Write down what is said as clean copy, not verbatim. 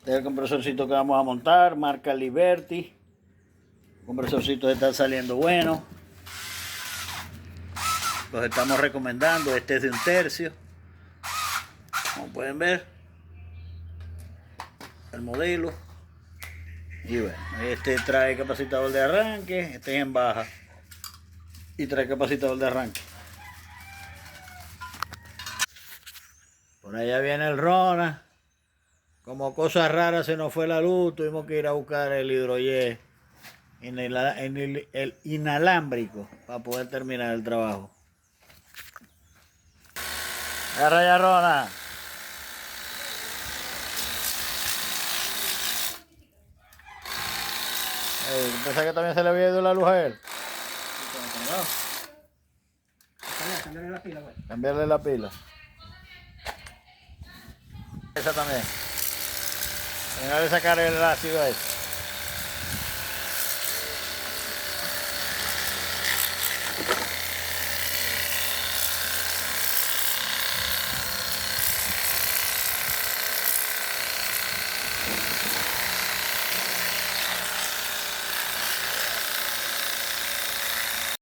Este es el compresorcito que vamos a montar, marca Liberty. El compresorcito está saliendo bueno. Los estamos recomendando. Este es de un tercio. Como pueden ver, el modelo. Y bueno, este trae capacitador de arranque. Este es en baja. Y trae capacitador de arranque. Por allá viene el Rona. Como cosas raras se nos fue la luz, tuvimos que ir a buscar el hidroyé en el inalámbrico para poder terminar el trabajo. Agarra ya, Rona. ¿Pensás que también se le había ido la luz a él? Cambiarle la pila, güey. Cambiarle la pila. Esa también. Venga a sacar el ácido ahí.